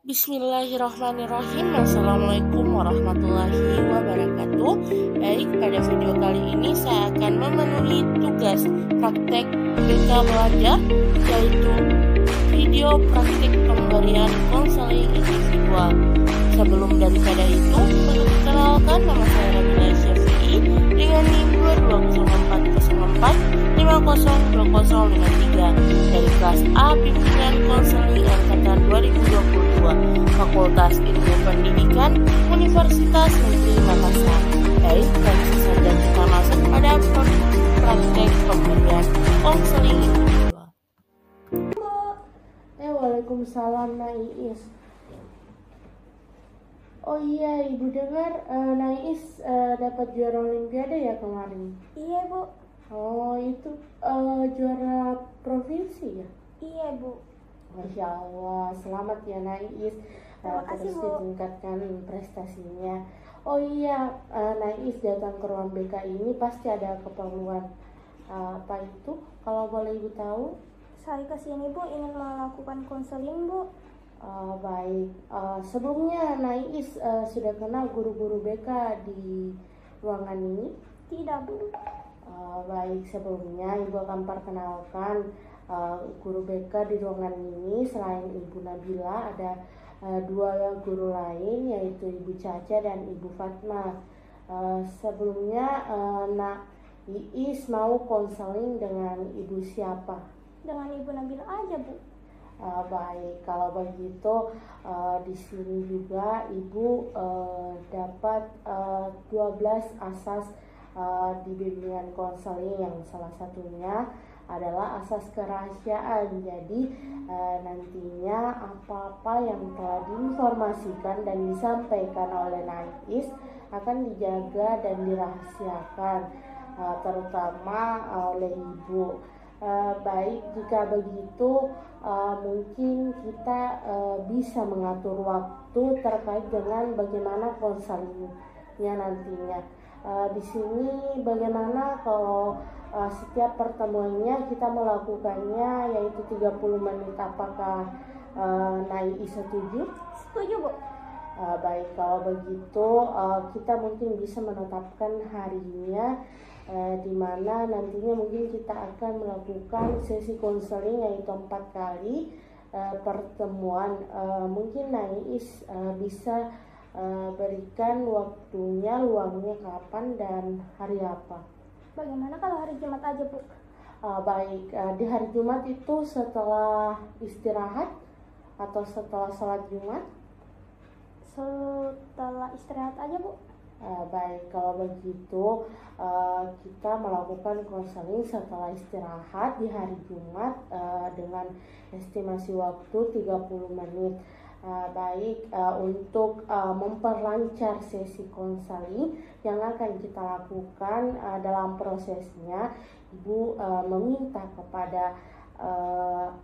Bismillahirrahmanirrahim. Assalamualaikum warahmatullahi wabarakatuh. Baik, pada video kali ini saya akan memenuhi tugas praktek BK Belajar, yaitu video praktik pemberian konseling individual. Sebelum daripada itu, perkenalkan, nama saya Ramila Syafi'i dengan NIM 22404502053 dari kelas A Bimbingan Konseling Angkatan 2022, Fakultas Ilmu Pendidikan Universitas Negeri Makassar. Baik, langsung saja kita masuk pada praktek pemberian konseling individual. Waalaikumsalam, Nais. Oh iya, Ibu dengar Nais dapat juara Olimpiade ya kemarin? Iya, Bu. Oh, itu juara provinsi ya? Iya, Bu. Masya Allah, selamat ya Nais. Terima kasih, terus Bu. ditingkatkan prestasinya. Oh iya, Nais datang ke ruang BK ini pasti ada keperluan. Apa itu? Kalau boleh Ibu tahu? Saya kesini, Bu, ingin melakukan konseling, Bu. Baik, sebelumnya Nais sudah kenal guru-guru BK di ruangan ini? Tidak, Bu. Baik, sebelumnya Ibu akan perkenalkan guru BK di ruangan ini. Selain Ibu Nabila, ada dua guru lain, yaitu Ibu Caca dan Ibu Fatma. Sebelumnya Nais mau konseling dengan Ibu siapa? Dengan Ibu Nabila aja, Bu. Baik, kalau begitu di sini juga Ibu dapat 12 asas di bimbingan konseling, yang salah satunya adalah asas kerahasiaan. Jadi nantinya apa-apa yang telah diinformasikan dan disampaikan oleh Nais akan dijaga dan dirahasiakan, terutama oleh Ibu. Baik, jika begitu mungkin kita bisa mengatur waktu terkait dengan bagaimana konselingnya nantinya. Di sini bagaimana kalau setiap pertemuannya kita melakukannya yaitu 30 menit, apakah Nais setuju? Setuju, Bu. Baik, kalau begitu kita mungkin bisa menetapkan harinya, di mana nantinya mungkin kita akan melakukan sesi konseling yaitu 4 kali pertemuan. Mungkin Nais bisa berikan waktunya, luangnya kapan dan hari apa. Bagaimana kalau hari Jumat aja, Bu? Baik, di hari Jumat itu setelah istirahat atau setelah sholat Jumat? Setelah istirahat aja, Bu. Baik, kalau begitu kita melakukan konseling setelah istirahat di hari Jumat dengan estimasi waktu 30 menit. Baik, untuk memperlancar sesi konseling yang akan kita lakukan dalam prosesnya, Ibu meminta kepada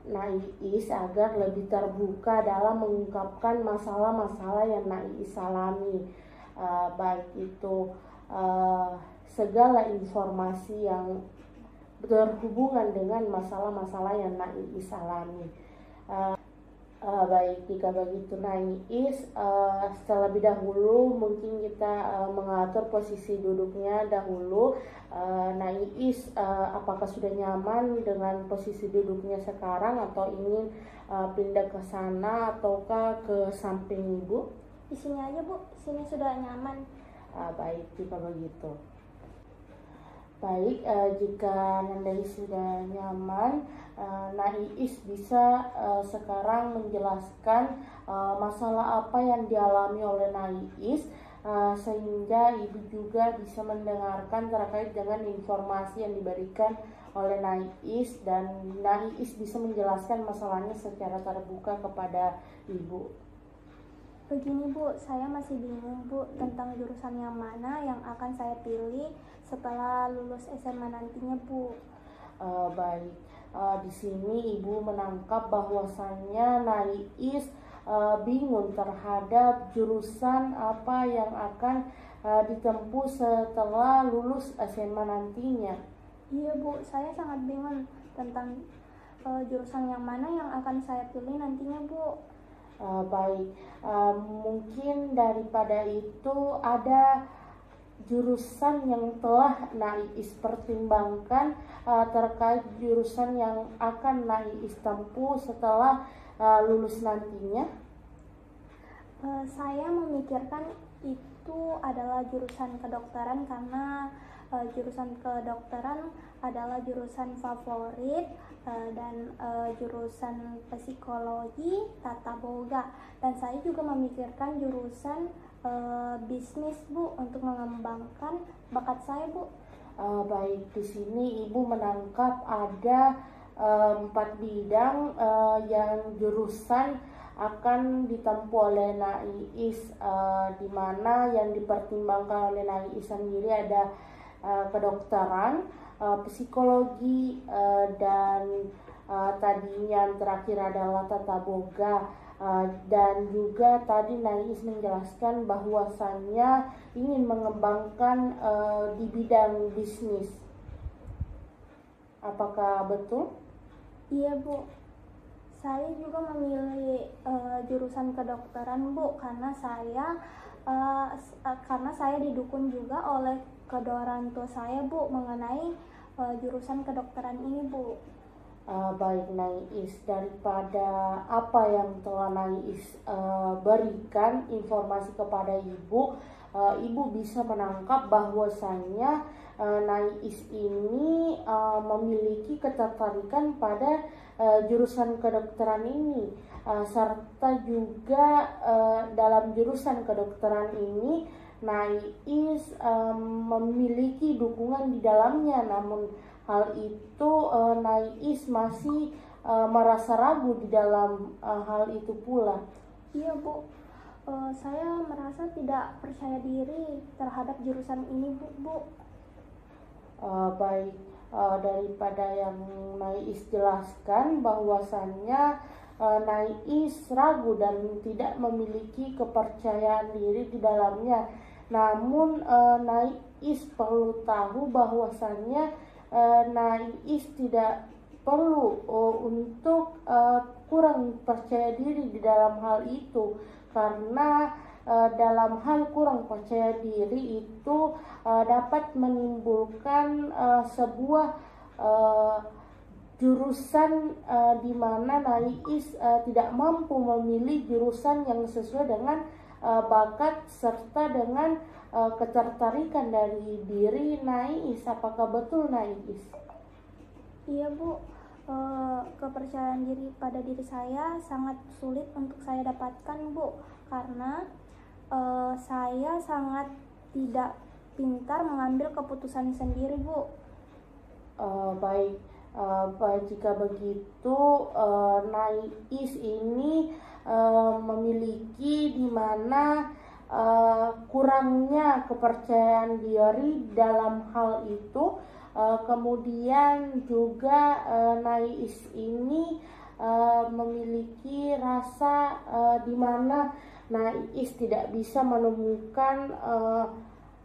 Nais agar lebih terbuka dalam mengungkapkan masalah-masalah yang Nais alami, baik itu segala informasi yang berhubungan dengan masalah-masalah yang Nais alami. Baik, jika begitu Nais, terlebih dahulu mungkin kita mengatur posisi duduknya dahulu. Nais, apakah sudah nyaman dengan posisi duduknya sekarang atau ingin pindah ke sana ataukah ke samping Ibu? Di sini aja, Bu. Sini sudah nyaman. Baik, jika begitu. Baik, jika Nandai sudah nyaman, Nais bisa sekarang menjelaskan masalah apa yang dialami oleh Nais, sehingga Ibu juga bisa mendengarkan terkait dengan informasi yang diberikan oleh Nais, dan Nais bisa menjelaskan masalahnya secara terbuka kepada Ibu. Begini, Bu, saya masih bingung, Bu, tentang jurusan yang mana yang akan saya pilih setelah lulus SMA nantinya, Bu. Baik, di sini Ibu menangkap bahwasannya Nais bingung terhadap jurusan apa yang akan ditempuh setelah lulus SMA nantinya. Iya, Bu, saya sangat bingung tentang jurusan yang mana yang akan saya pilih nantinya, Bu. Baik, mungkin daripada itu ada jurusan yang telah Naiis pertimbangkan terkait jurusan yang akan Naiis tempuh setelah lulus nantinya? Saya memikirkan itu adalah jurusan kedokteran karena jurusan kedokteran adalah jurusan favorit dan jurusan psikologi tata boga, dan saya juga memikirkan jurusan bisnis Bu untuk mengembangkan bakat saya Bu. Baik, di sini Ibu menangkap ada 4 bidang yang jurusan akan ditempuh oleh Naiis, di mana yang dipertimbangkan oleh Naiis sendiri ada kedokteran, psikologi, dan tadinya yang terakhir adalah tata boga. Dan juga tadi Naiis menjelaskan bahwasannya ingin mengembangkan di bidang bisnis. Apakah betul? Iya Bu, saya juga memilih jurusan kedokteran Bu karena saya didukung juga oleh kedua orang tua saya Bu mengenai jurusan kedokteran ini Bu. Baik Naiis, daripada apa yang telah Naiis berikan informasi kepada Ibu, Ibu bisa menangkap bahwasannya Naiis ini memiliki ketertarikan pada jurusan kedokteran ini, serta juga dalam jurusan kedokteran ini Naiis memiliki dukungan di dalamnya, namun hal itu Naiis masih merasa ragu di dalam hal itu pula. Iya Bu, saya merasa tidak percaya diri terhadap jurusan ini Bu. Baik, daripada yang Naiis jelaskan bahwasannya Naiis ragu dan tidak memiliki kepercayaan diri di dalamnya. Namun Naiis perlu tahu bahwasannya Naiis tidak perlu untuk kurang percaya diri di dalam hal itu, karena dalam hal kurang percaya diri itu dapat menimbulkan sebuah jurusan di mana Naiis tidak mampu memilih jurusan yang sesuai dengan bakat serta dengan ketertarikan dari diri Naiis. Apakah betul Naiis? Iya Bu, kepercayaan diri pada diri saya sangat sulit untuk saya dapatkan Bu, karena saya sangat tidak pintar mengambil keputusan sendiri Bu. Baik, jika begitu Naiis ini memiliki di mana kurangnya kepercayaan diri dalam hal itu, kemudian juga Naiis ini memiliki rasa di mana Naiis tidak bisa menemukan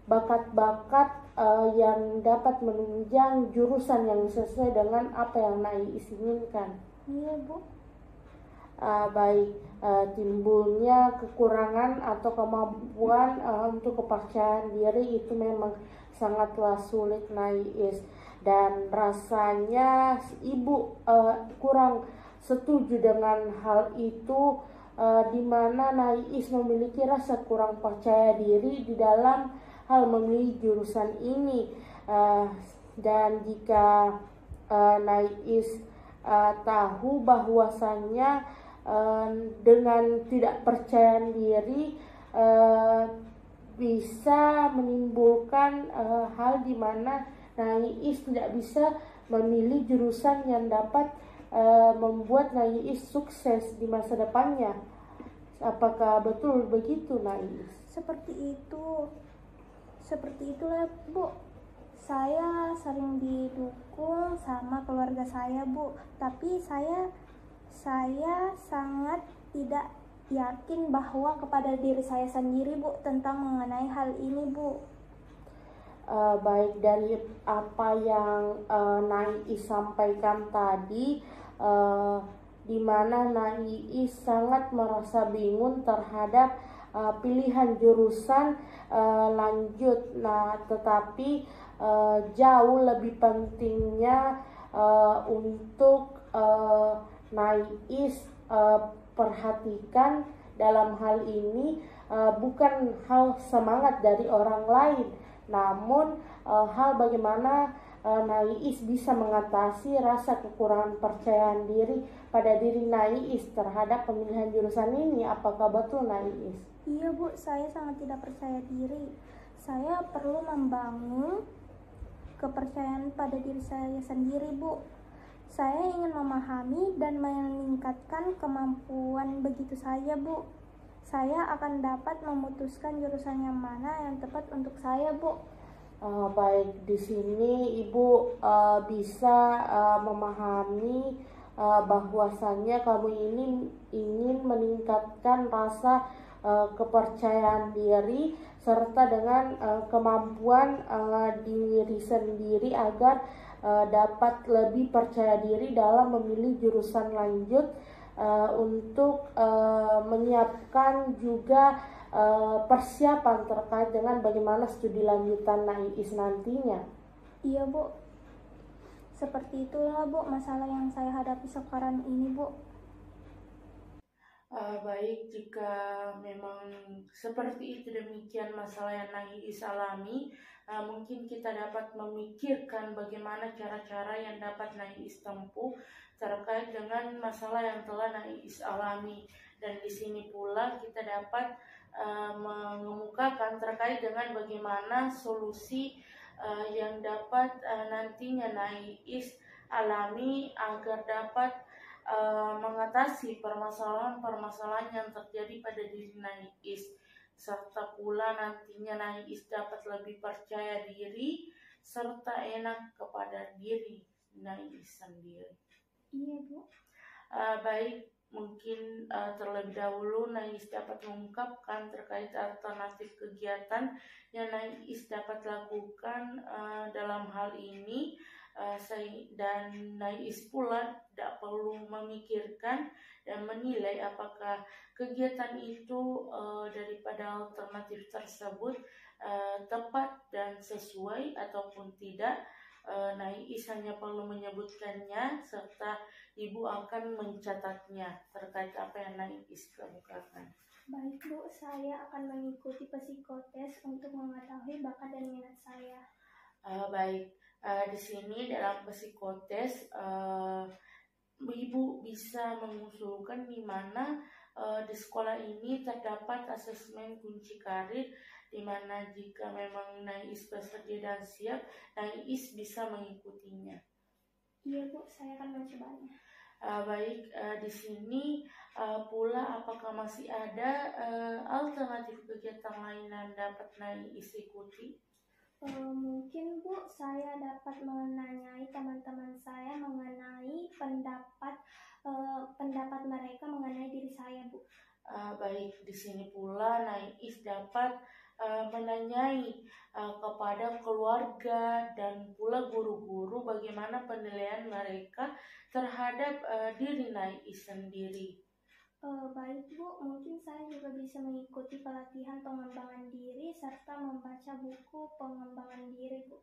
bakat-bakat yang dapat menunjang jurusan yang sesuai dengan apa yang Naiis inginkan. Iya Bu. Baik, timbulnya kekurangan atau kemampuan untuk kepercayaan diri itu memang sangatlah sulit Naiis, dan rasanya Ibu kurang setuju dengan hal itu, di mana Naiis memiliki rasa kurang percaya diri di dalam hal memilih jurusan ini, dan jika Naiis tahu bahwasannya dengan tidak percaya diri bisa menimbulkan hal di mana Naiis tidak bisa memilih jurusan yang dapat membuat Naiis sukses di masa depannya. Apakah betul begitu Naiis? Seperti itulah Bu. Saya sering didukung sama keluarga saya Bu, tapi saya sangat tidak yakin bahwa kepada diri saya sendiri Bu tentang mengenai hal ini Bu. Baik, dari apa yang Naiis sampaikan tadi, di mana Naiis sangat merasa bingung terhadap pilihan jurusan lanjut. Nah, tetapi jauh lebih pentingnya untuk Naiis perhatikan dalam hal ini bukan hal semangat dari orang lain, namun hal bagaimana Naiis bisa mengatasi rasa kekurangan percayaan diri pada diri Naiis terhadap pemilihan jurusan ini. Apakah betul, Naiis? Iya Bu, saya sangat tidak percaya diri. Saya perlu membangun kepercayaan pada diri saya sendiri Bu. Saya ingin memahami dan meningkatkan kemampuan begitu saja Bu. Saya akan dapat memutuskan jurusan yang mana yang tepat untuk saya Bu. Baik, di sini Ibu bisa memahami bahwasannya kamu ini ingin meningkatkan rasa kepercayaan diri serta dengan kemampuan diri sendiri agar dapat lebih percaya diri dalam memilih jurusan lanjut untuk menyiapkan juga persiapan terkait dengan bagaimana studi lanjutan Naiis nantinya. Iya Bu, seperti itulah Bu masalah yang saya hadapi sekarang ini Bu. Baik, jika memang seperti itu demikian masalah yang Naiis alami, mungkin kita dapat memikirkan bagaimana cara-cara yang dapat Naiis tempuh terkait dengan masalah yang telah Naiis alami. Dan di sini pula kita dapat mengemukakan terkait dengan bagaimana solusi yang dapat nantinya Naiis alami agar dapat mengatasi permasalahan-permasalahan yang terjadi pada diri Naiis, serta pula nantinya Naiis dapat lebih percaya diri serta enak kepada diri Naiis sendiri. Iya Bu. Baik, mungkin terlebih dahulu Naiis dapat mengungkapkan terkait alternatif kegiatan yang Naiis dapat lakukan dalam hal ini. Dan Naiis pula tidak perlu memikirkan dan menilai apakah kegiatan itu daripada alternatif tersebut tepat dan sesuai ataupun tidak. Naiis hanya perlu menyebutkannya serta Ibu akan mencatatnya terkait apa yang Naiis kemukakan. Baik Bu, saya akan mengikuti psikotes untuk mengetahui bakat dan minat saya. Baik. Di sini dalam psikotes Ibu bisa mengusulkan di mana di sekolah ini terdapat asesmen kunci karir, di mana jika memang Naiis bersedia dan siap, Naiis bisa mengikutinya. Iya Bu, saya akan mencobanya. Baik, di sini pula apakah masih ada alternatif kegiatan lain yang dapat Naiis ikuti? Mungkin Bu, saya dapat menanyai teman-teman saya mengenai pendapat mereka mengenai diri saya Bu. Baik, di sini pula Naiis dapat menanyai kepada keluarga dan pula guru-guru bagaimana penilaian mereka terhadap diri Naiis sendiri. Baik Bu, mungkin saya juga bisa mengikuti pelatihan pengembangan diri serta membaca buku pengembangan diri Bu.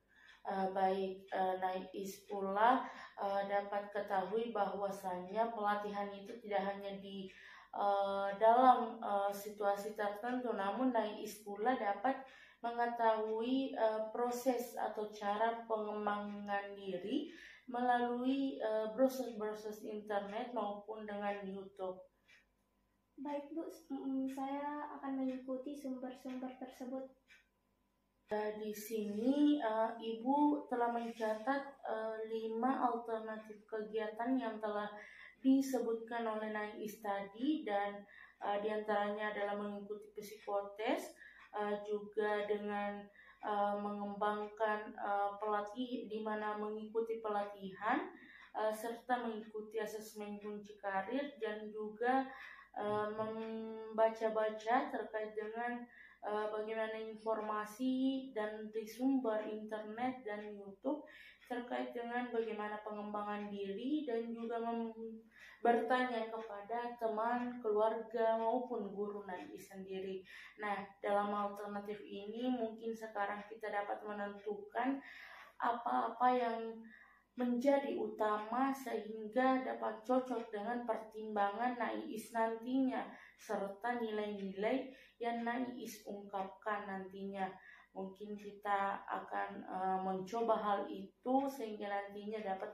Baik, Naiis pula dapat ketahui bahwasannya pelatihan itu tidak hanya di dalam situasi tertentu, namun Naiis pula dapat mengetahui proses atau cara pengembangan diri melalui browser-browser internet maupun dengan YouTube. Baik Bu, saya akan mengikuti sumber-sumber tersebut. Di sini Ibu telah mencatat 5 alternatif kegiatan yang telah disebutkan oleh Naiis tadi, dan diantaranya adalah mengikuti psikotes, juga dengan mengembangkan pelatih, di mana mengikuti pelatihan serta mengikuti asesmen kunci karir, dan juga membaca-baca terkait dengan bagaimana informasi dan di sumber internet dan YouTube terkait dengan bagaimana pengembangan diri dan juga bertanya kepada teman, keluarga maupun guru NAIS sendiri. Nah, dalam alternatif ini mungkin sekarang kita dapat menentukan apa-apa yang menjadi utama sehingga dapat cocok dengan pertimbangan NAIS nantinya serta nilai-nilai yang NAIS ungkapkan nantinya. Mungkin kita akan mencoba hal itu sehingga nantinya dapat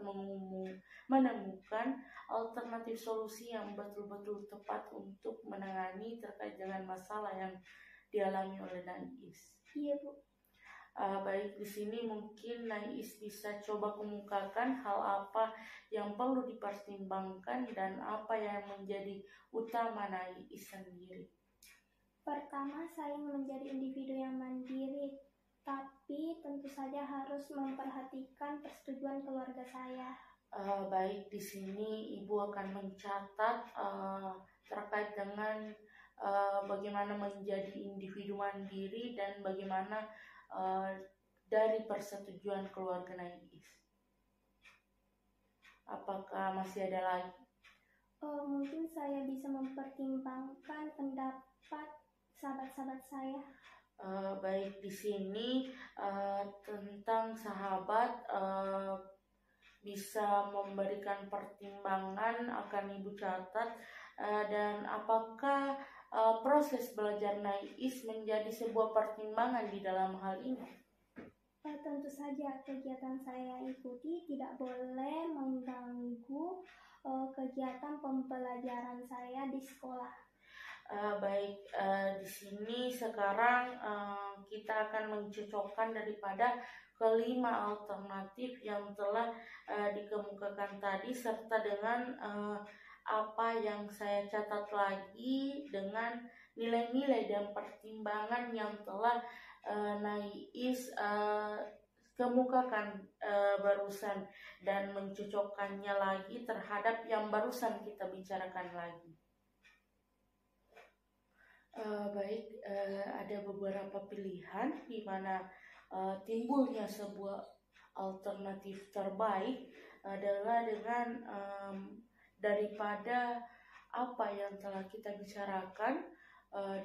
menemukan alternatif solusi yang betul-betul tepat untuk menangani terkait dengan masalah yang dialami oleh NAIS. Iya, Bu. Baik, di sini mungkin Nais bisa coba kemukakan hal apa yang perlu dipertimbangkan dan apa yang menjadi utama Nais sendiri. Pertama, saya menjadi individu yang mandiri, tapi tentu saja harus memperhatikan persetujuan keluarga saya. Baik, di sini Ibu akan mencatat terkait dengan bagaimana menjadi individu mandiri dan bagaimana dari persetujuan keluarga Nais. Apakah masih ada lagi? Mungkin saya bisa mempertimbangkan pendapat sahabat-sahabat saya. Baik, di sini tentang sahabat bisa memberikan pertimbangan akan Ibu catat, dan apakah proses belajar NAIS menjadi sebuah pertimbangan di dalam hal ini? Tentu saja kegiatan saya ikuti tidak boleh mengganggu kegiatan pembelajaran saya di sekolah. Baik, di sini sekarang kita akan mencocokkan daripada kelima alternatif yang telah dikemukakan tadi serta dengan apa yang saya catat lagi dengan nilai-nilai dan pertimbangan yang telah Nais kemukakan barusan dan mencocokkannya lagi terhadap yang barusan kita bicarakan lagi. Baik, ada beberapa pilihan di mana timbulnya sebuah alternatif terbaik adalah dengan daripada apa yang telah kita bicarakan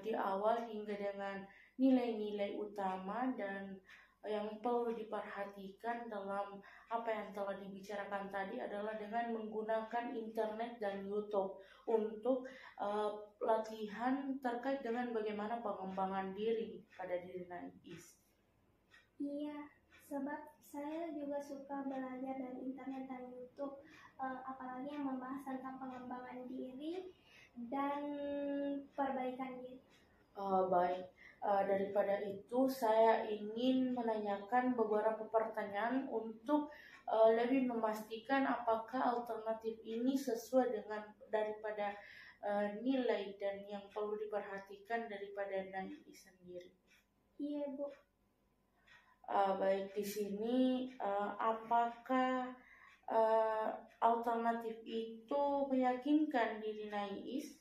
di awal hingga dengan nilai-nilai utama dan yang perlu diperhatikan dalam apa yang telah dibicarakan tadi adalah dengan menggunakan internet dan YouTube untuk latihan terkait dengan bagaimana pengembangan diri pada diri Nais. Iya, sebab saya juga suka belajar dari internet dan YouTube, apalagi yang membahas tentang pengembangan diri dan perbaikan diri. Baik, daripada itu saya ingin menanyakan beberapa pertanyaan untuk lebih memastikan apakah alternatif ini sesuai dengan daripada nilai dan yang perlu diperhatikan daripada Nais sendiri. Iya, Bu. Baik, di sini apakah alternatif itu meyakinkan diri Nais?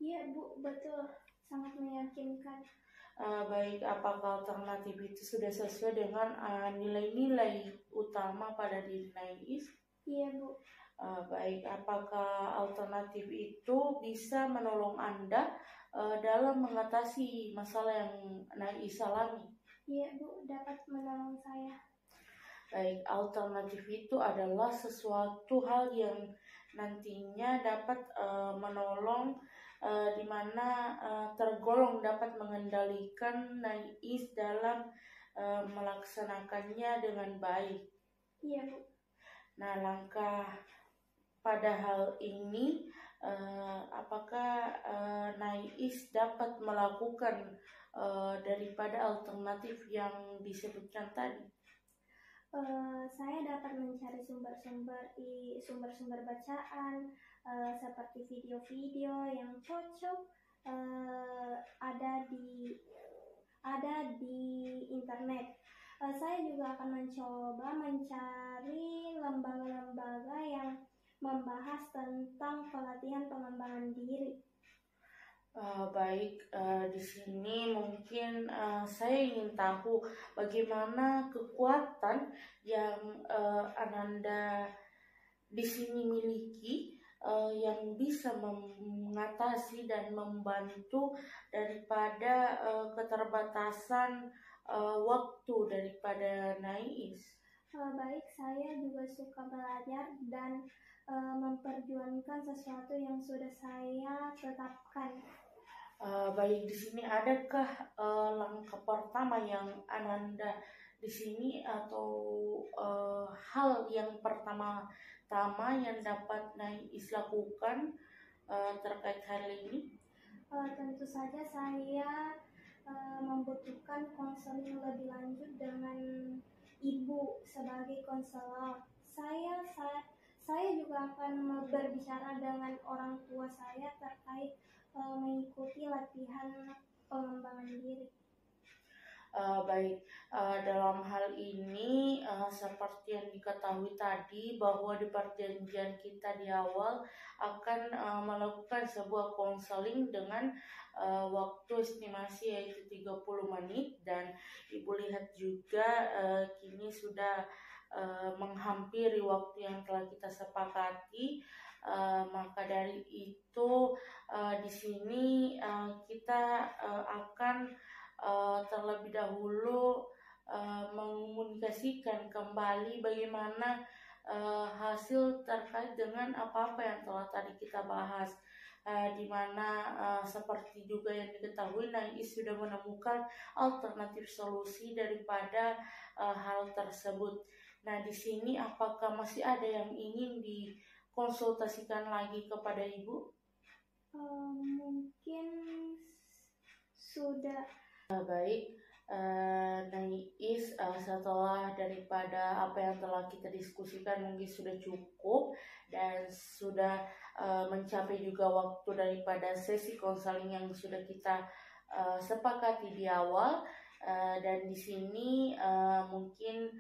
Iya, Bu, betul. Sangat meyakinkan. Baik, apakah alternatif itu sudah sesuai dengan nilai-nilai utama pada diri Nais? Iya, Bu. Baik, apakah alternatif itu bisa menolong Anda dalam mengatasi masalah yang Nais alami? Iya, Bu, dapat menolong saya. Baik, alternatif itu adalah sesuatu hal yang nantinya dapat menolong di mana tergolong dapat mengendalikan Nais dalam melaksanakannya dengan baik. Iya, Bu. Nah, langkah pada hal ini apakah Nais dapat melakukan daripada alternatif yang disebutkan tadi? Saya dapat mencari sumber-sumber bacaan seperti video-video yang cocok ada di internet. Saya juga akan mencoba mencari lembaga-lembaga yang membahas tentang pelatihan pengembangan diri. Baik, di sini mungkin saya ingin tahu bagaimana kekuatan yang Ananda di sini miliki yang bisa mengatasi dan membantu daripada keterbatasan waktu daripada Nais. Baik, saya juga suka belajar dan memperjuangkan sesuatu yang sudah saya tetapkan. Baik, di sini adakah langkah pertama yang Ananda di sini atau hal yang pertama-tama yang dapat Nais lakukan terkait hal ini? Tentu saja saya membutuhkan konseling lebih lanjut dengan ibu sebagai konselor. Saya juga akan berbicara dengan orang tua saya terkait mengikuti latihan pengembangan diri. Baik, dalam hal ini seperti yang diketahui tadi bahwa di perjanjian kita di awal akan melakukan sebuah konseling dengan waktu estimasi yaitu 30 menit, dan Ibu lihat juga kini sudah menghampiri waktu yang telah kita sepakati. Maka dari itu di sini kita akan terlebih dahulu mengomunikasikan kembali bagaimana hasil terkait dengan apa-apa yang telah tadi kita bahas, di mana seperti juga yang diketahui Nais sudah menemukan alternatif solusi daripada hal tersebut. Nah, di sini apakah masih ada yang ingin dikonsultasikan lagi kepada Ibu? Mungkin sudah. Baik, Nais, setelah daripada apa yang telah kita diskusikan mungkin sudah cukup dan sudah mencapai juga waktu daripada sesi konseling yang sudah kita sepakati di awal. Dan di sini mungkin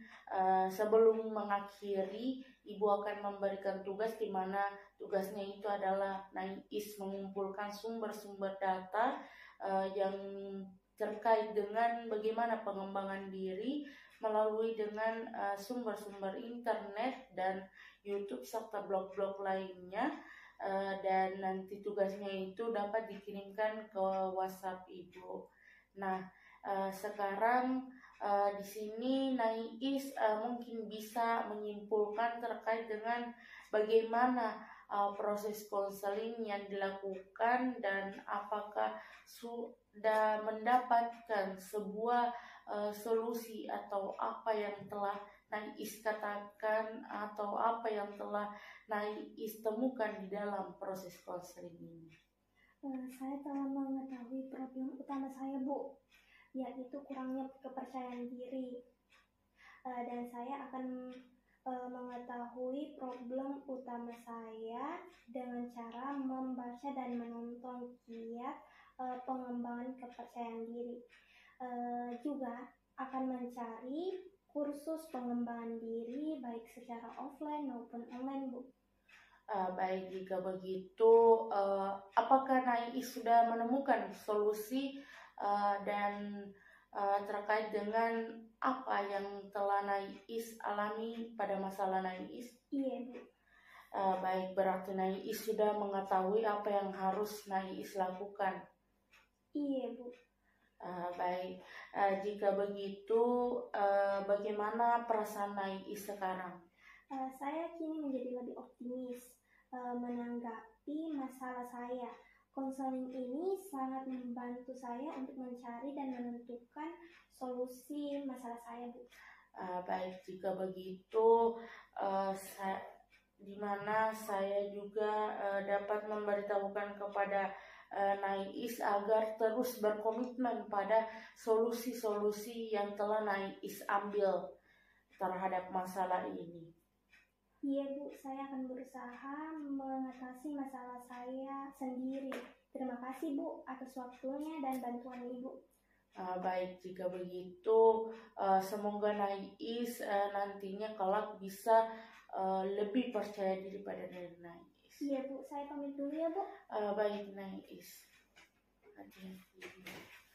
sebelum mengakhiri, Ibu akan memberikan tugas di mana tugasnya itu adalah Nais mengumpulkan sumber-sumber data yang terkait dengan bagaimana pengembangan diri melalui dengan sumber-sumber internet dan YouTube serta blog-blog lainnya, dan nanti tugasnya itu dapat dikirimkan ke WhatsApp Ibu. Nah, sekarang di sini Nais mungkin bisa menyimpulkan terkait dengan bagaimana proses konseling yang dilakukan dan apakah sudah mendapatkan sebuah solusi atau apa yang telah Nais katakan atau apa yang telah Nais temukan di dalam proses konseling ini. Saya telah mengetahui problem utama saya, Bu, yaitu kurangnya kepercayaan diri. Dan saya akan mengetahui problem utama saya dengan cara membaca dan menonton giat pengembangan kepercayaan diri. Juga akan mencari kursus pengembangan diri baik secara offline maupun online, Bu. Baik, jika begitu, apakah Nais sudah menemukan solusi dan terkait dengan apa yang telah Nais alami pada masalah Nais? Iya, Bu. Baik, berarti Nais sudah mengetahui apa yang harus Nais lakukan. Iya, Bu. Baik, jika begitu, bagaimana perasaan Nais sekarang? Saya kini menjadi lebih optimis menanggapi masalah saya. Konseling ini sangat membantu saya untuk mencari dan menentukan solusi masalah saya, Bu. Baik, jika begitu, di mana saya juga dapat memberitahukan kepada Nais agar terus berkomitmen pada solusi-solusi yang telah Nais ambil terhadap masalah ini. Iya, Bu, saya akan berusaha mengatasi masalah saya sendiri. Terima kasih, Bu, atas waktunya dan bantuan Ibu. Baik, jika begitu semoga Nais nantinya kelak bisa lebih percaya diri pada diri Nais. Iya, Bu, saya pamit dulu ya, Bu. Baik, Nais. hati-hati.